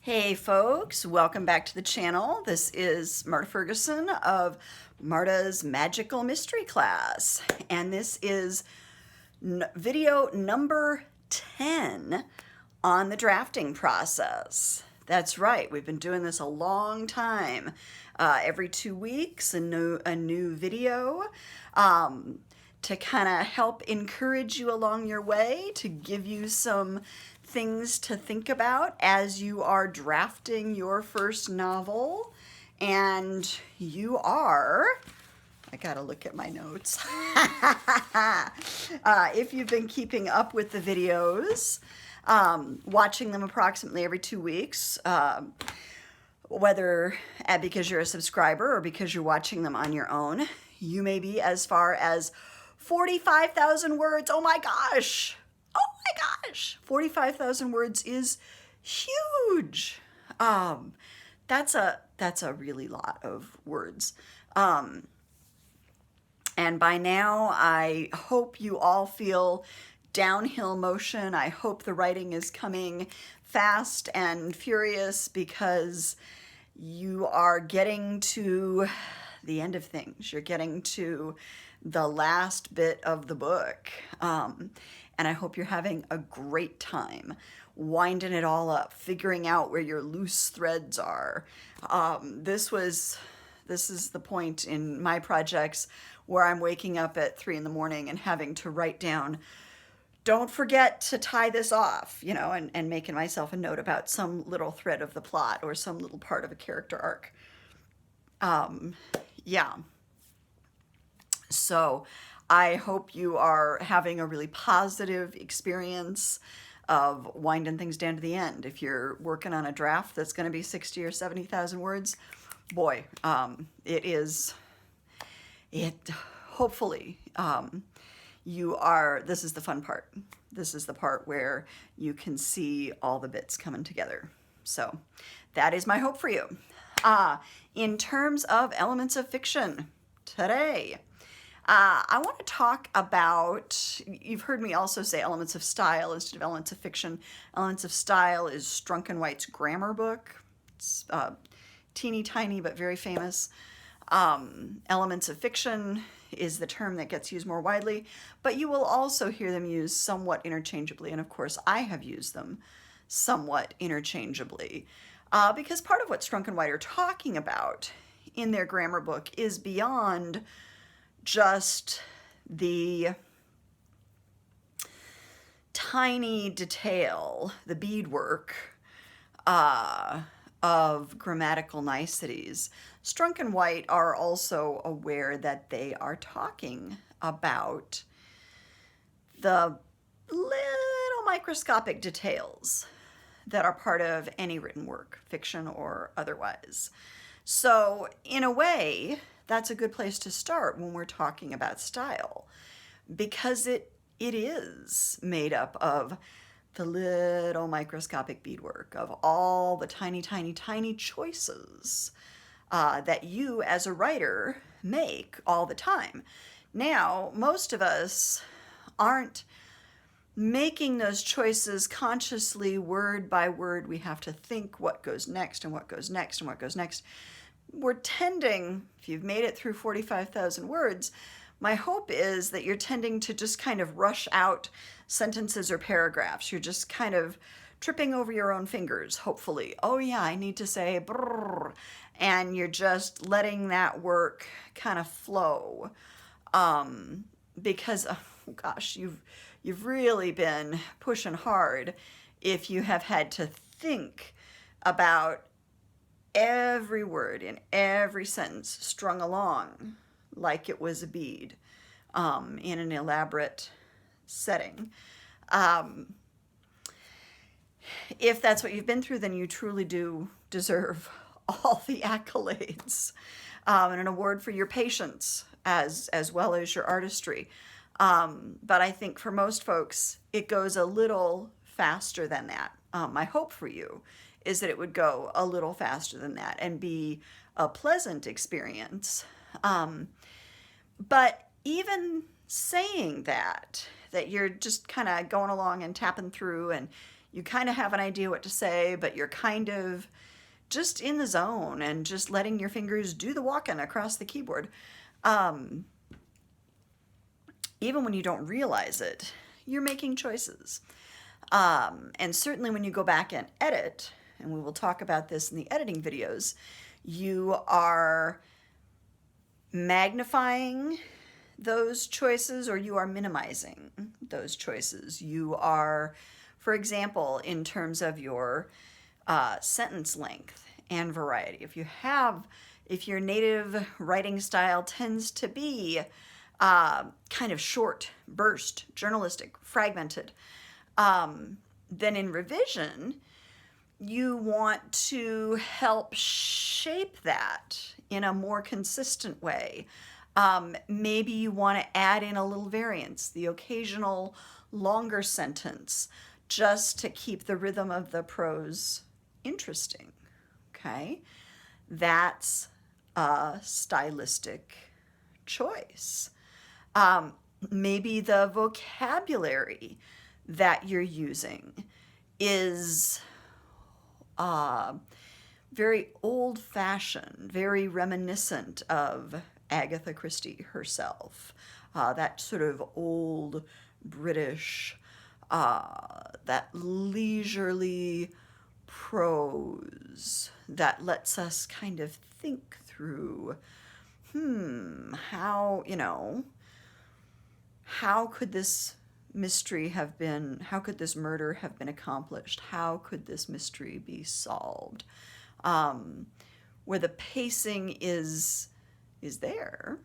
Hey folks, welcome back to the channel. This is Marta Ferguson of Marta's Magical Mystery Class, and this is video number 10 on the drafting process. That's right, we've been doing this a long time. Every 2 weeks, a new video to kind of help encourage you along your way, to give you some things to think about as you are drafting your first novel. And you are, I gotta look at my notes. If you've been keeping up with the videos, watching them approximately every 2 weeks, whether because you're a subscriber or because you're watching them on your own, you may be as far as 45,000 words. Oh my gosh! Oh my gosh! 45,000 words is huge. That's a really lot of words. And by now, I hope you all feel downhill motion. I hope the writing is coming fast and furious because you are getting to the end of things. You're getting to the last bit of the book. And I hope you're having a great time winding it all up, figuring out where your loose threads are. This is the point in my projects where I'm waking up at 3 in the morning and having to write down, don't forget to tie this off, you know, and making myself a note about some little thread of the plot or some little part of a character arc. Yeah. So I hope you are having a really positive experience of winding things down to the end. If you're working on a draft that's going to be 60 or 70,000 words, boy, hopefully, this is the fun part. This is the part where you can see all the bits coming together. So that is my hope for you. In terms of elements of fiction today, I want to talk about, you've heard me also say elements of style instead of elements of fiction. Elements of style is Strunk & White's grammar book. It's teeny tiny but very famous. Elements of fiction is the term that gets used more widely, but you will also hear them used somewhat interchangeably, and of course I have used them somewhat interchangeably, because part of what Strunk & White are talking about in their grammar book is beyond just the tiny detail, the beadwork of grammatical niceties. Strunk & White are also aware that they are talking about the little microscopic details that are part of any written work, fiction or otherwise. So in a way, that's a good place to start when we're talking about style, because it is made up of the little microscopic beadwork of all the tiny, tiny, tiny choices that you as a writer make all the time. Now, most of us aren't making those choices consciously word by word. We have to think what goes next and what goes next and what goes next. We're tending, if you've made it through 45,000 words, my hope is that you're tending to just kind of rush out sentences or paragraphs. You're just kind of tripping over your own fingers, hopefully. Oh yeah, I need to say brrr, and you're just letting that work kind of flow. Because, oh gosh, you've really been pushing hard if you have had to think about every word in every sentence strung along like it was a bead in an elaborate setting. If that's what you've been through, then you truly do deserve all the accolades and an award for your patience as well as your artistry. But I think for most folks, it goes a little faster than that. My hope for you is that it would go a little faster than that and be a pleasant experience. But even saying that you're just kind of going along and tapping through and You kind of have an idea what to say, but you're kind of just in the zone and just letting your fingers do the walking across the keyboard. Even when you don't realize it, you're making choices. And certainly when you go back and edit, and we will talk about this in the editing videos, you are magnifying those choices or you are minimizing those choices. You are, for example, in terms of your sentence length and variety. If your native writing style tends to be kind of short, burst, journalistic, fragmented, then in revision, you want to help shape that in a more consistent way. Maybe you want to add in a little variance, the occasional longer sentence, just to keep the rhythm of the prose interesting, okay? That's a stylistic choice. Maybe the vocabulary that you're using is very old-fashioned, very reminiscent of Agatha Christie herself. That sort of old British, that leisurely prose that lets us kind of think through, how could this mystery have been, how could this murder have been accomplished? How could this mystery be solved? Where the pacing is there.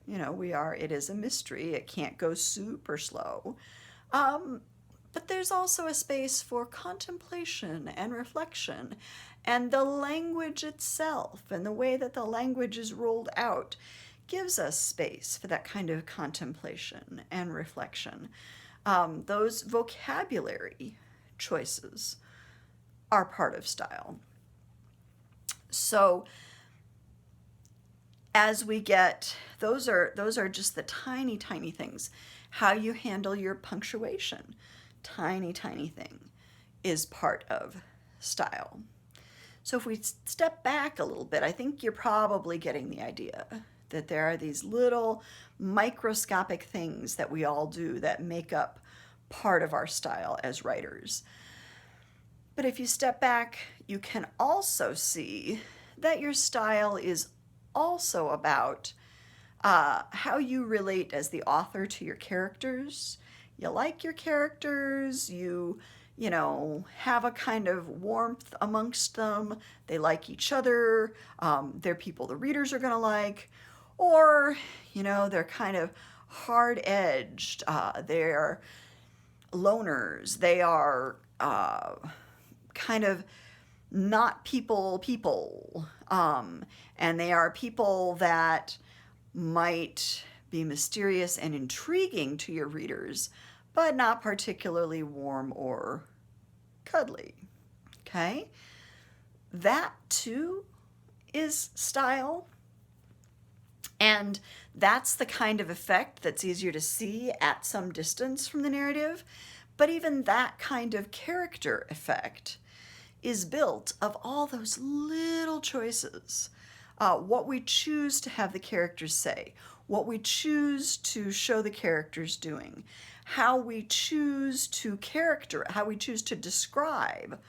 It is a mystery. It can't go super slow. But there's also a space for contemplation and reflection. And the language itself and the way that the language is rolled out gives us space for that kind of contemplation and reflection. Those vocabulary choices are part of style. So as we get, those are just the tiny, tiny things. How you handle your punctuation, tiny, tiny thing, is part of style. So if we step back a little bit, I think you're probably getting the idea that there are these little microscopic things that we all do that make up part of our style as writers. But if you step back, you can also see that your style is also about how you relate as the author to your characters. You like your characters, you have a kind of warmth amongst them. They like each other. They're people the readers are going to like. Or, they're kind of hard-edged. They're loners. They are kind of not people. And they are people that might be mysterious and intriguing to your readers, but not particularly warm or cuddly, okay? That too is style. And that's the kind of effect that's easier to see at some distance from the narrative. But even that kind of character effect is built of all those little choices. What we choose to have the characters say, what we choose to show the characters doing, how we choose to describe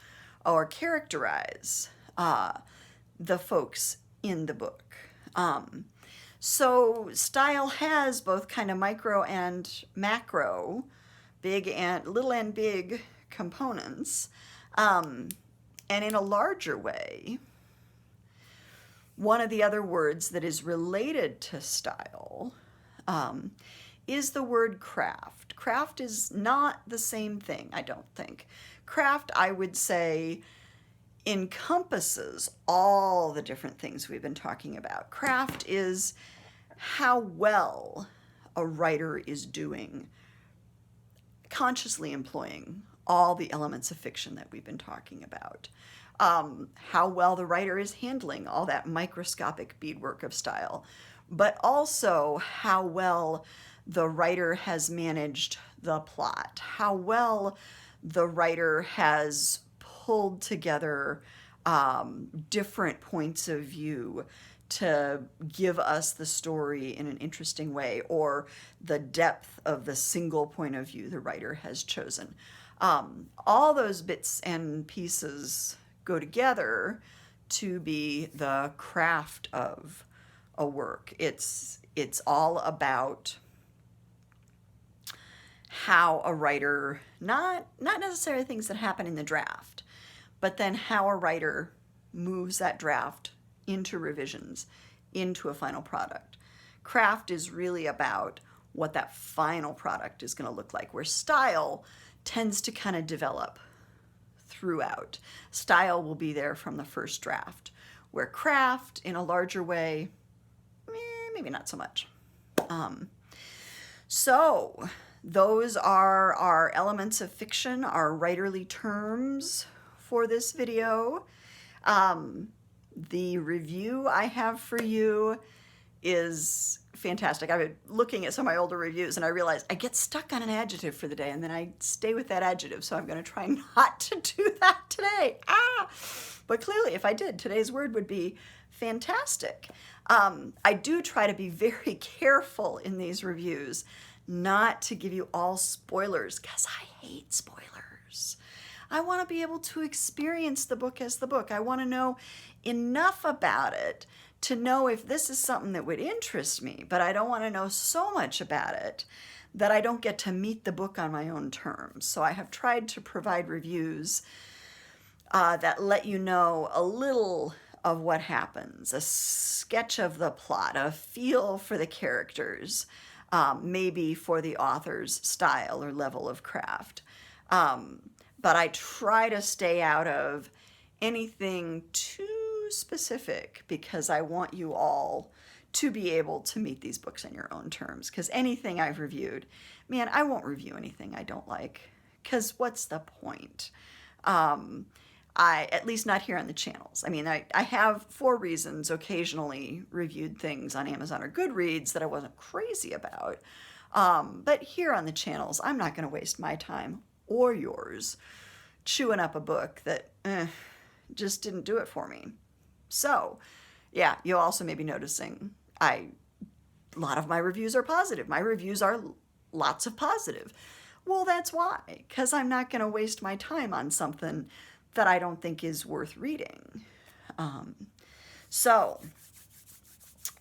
or characterize the folks in the book. So style has both kind of micro and macro, little and big components. And in a larger way, one of the other words that is related to style is the word craft. Craft is not the same thing, I don't think. Craft, I would say, encompasses all the different things we've been talking about. Craft is how well a writer is doing, consciously employing all the elements of fiction that we've been talking about. How well the writer is handling all that microscopic beadwork of style, but also how well the writer has managed the plot, how well the writer has pulled together different points of view to give us the story in an interesting way, or the depth of the single point of view the writer has chosen. All those bits and pieces go together to be the craft of a work. It's all about how a writer, not necessarily things that happen in the draft, but then how a writer moves that draft into revisions, into a final product. Craft is really about what that final product is going to look like, where style tends to kind of develop throughout. Style will be there from the first draft, where craft, in a larger way, maybe not so much. So those are our elements of fiction, our writerly terms for this video. The review I have for you is fantastic. I've been looking at some of my older reviews and I realized I get stuck on an adjective for the day and then I stay with that adjective, so I'm going to try not to do that today. But clearly if I did, today's word would be fantastic. I do try to be very careful in these reviews not to give you all spoilers, because I hate spoilers. I want to be able to experience the book as the book. I want to know enough about it to know if this is something that would interest me, but I don't want to know so much about it that I don't get to meet the book on my own terms. So I have tried to provide reviews that let you know a little of what happens, a sketch of the plot, a feel for the characters, maybe for the author's style or level of craft. But I try to stay out of anything too specific because I want you all to be able to meet these books on your own terms. Because anything I've reviewed, man, I won't review anything I don't like, because what's the point? At least not here on the channels. I mean, I have, for reasons, occasionally reviewed things on Amazon or Goodreads that I wasn't crazy about. But here on the channels, I'm not going to waste my time or yours chewing up a book that just didn't do it for me. So, yeah, you'll also may be noticing a lot of my reviews are positive. My reviews are lots of positive. Well, that's why, because I'm not going to waste my time on something that I don't think is worth reading. So,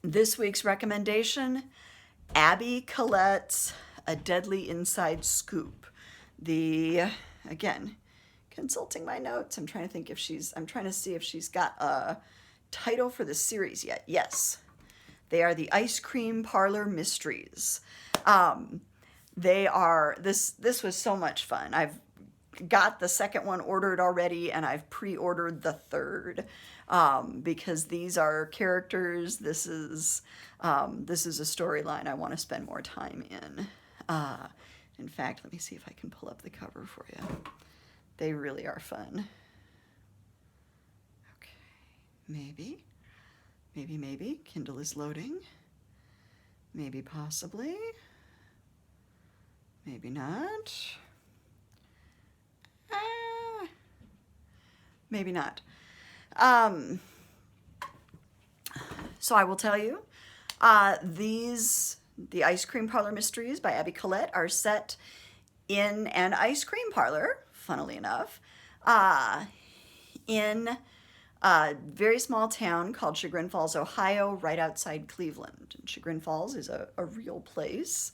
this week's recommendation, Abby Collette's A Deadly Inside Scoop. Again, consulting my notes, I'm trying to see if she's got a title for the series yet. Yes, they are the Ice Cream Parlor Mysteries. This was so much fun. I've got the second one ordered already, and I've pre-ordered the third, because these are characters. This is a storyline I want to spend more time in. In fact, let me see if I can pull up the cover for you. They really are fun. Okay, maybe. Kindle is loading. Maybe, possibly. Maybe not. Maybe not. So I will tell you, the Ice Cream Parlor Mysteries by Abby Collette are set in an ice cream parlor, funnily enough, in a very small town called Chagrin Falls, Ohio, right outside Cleveland. And Chagrin Falls is a real place.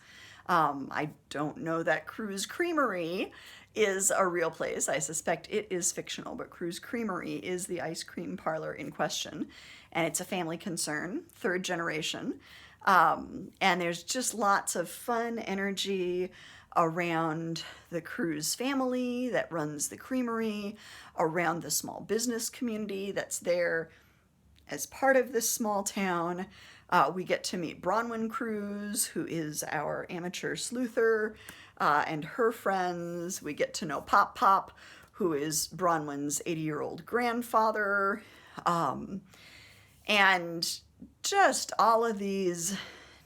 I don't know that Crew's Creamery is a real place. I suspect it is fictional, but Crew's Creamery is the ice cream parlor in question, and it's a family concern, third generation. And there's just lots of fun energy around the Crew's family that runs the creamery, around the small business community that's there as part of this small town. We get to meet Bronwyn Cruz, who is our amateur sleuther, and her friends. We get to know Pop Pop, who is Bronwyn's 80-year-old grandfather. And just all of these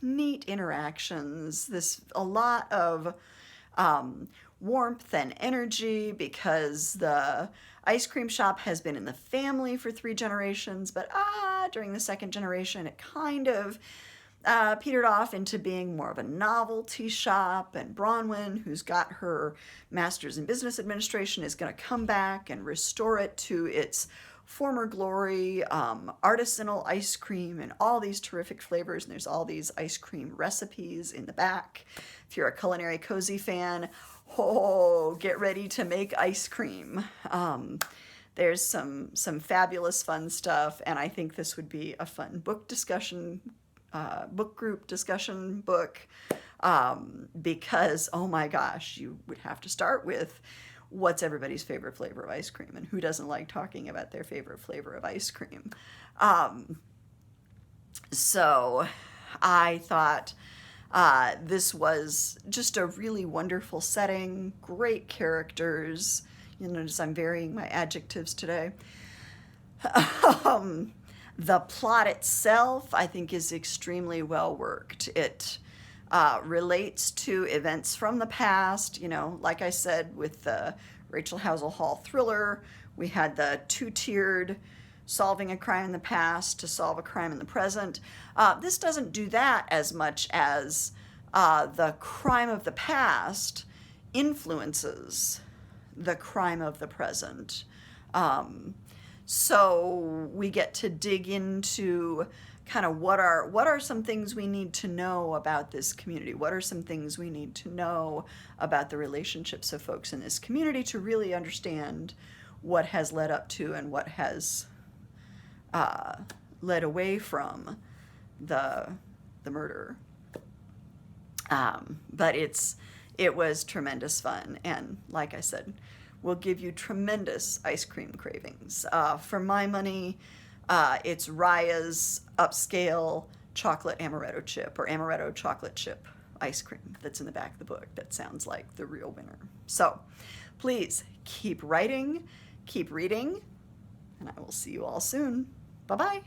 neat interactions, a lot of warmth and energy because the ice cream shop has been in the family for 3 generations, but during the 2nd generation, it kind of petered off into being more of a novelty shop, and Bronwyn, who's got her master's in business administration, is going to come back and restore it to its former glory, artisanal ice cream and all these terrific flavors, and there's all these ice cream recipes in the back. If you're a Culinary Cozy fan, get ready to make ice cream. There's some fabulous fun stuff, and I think this would be a fun book discussion, book group discussion book, because, oh my gosh, you would have to start with what's everybody's favorite flavor of ice cream, and who doesn't like talking about their favorite flavor of ice cream. So I thought this was just a really wonderful setting, great characters. You'll notice I'm varying my adjectives today. The plot itself, I think, is extremely well worked. It relates to events from the past. You know, like I said, with the Rachel Housel Hall thriller, we had the 2-tiered solving a crime in the past to solve a crime in the present. This doesn't do that as much as the crime of the past influences the crime of the present. So we get to dig into kind of what are some things we need to know about this community? What are some things we need to know about the relationships of folks in this community to really understand what has led up to and what has led away from the murder? But it was tremendous fun, and like I said, will give you tremendous ice cream cravings. For my money, it's Raya's upscale chocolate amaretto chip, or amaretto chocolate chip ice cream that's in the back of the book. That sounds like the real winner. So please keep writing, keep reading, and I will see you all soon. Bye-bye.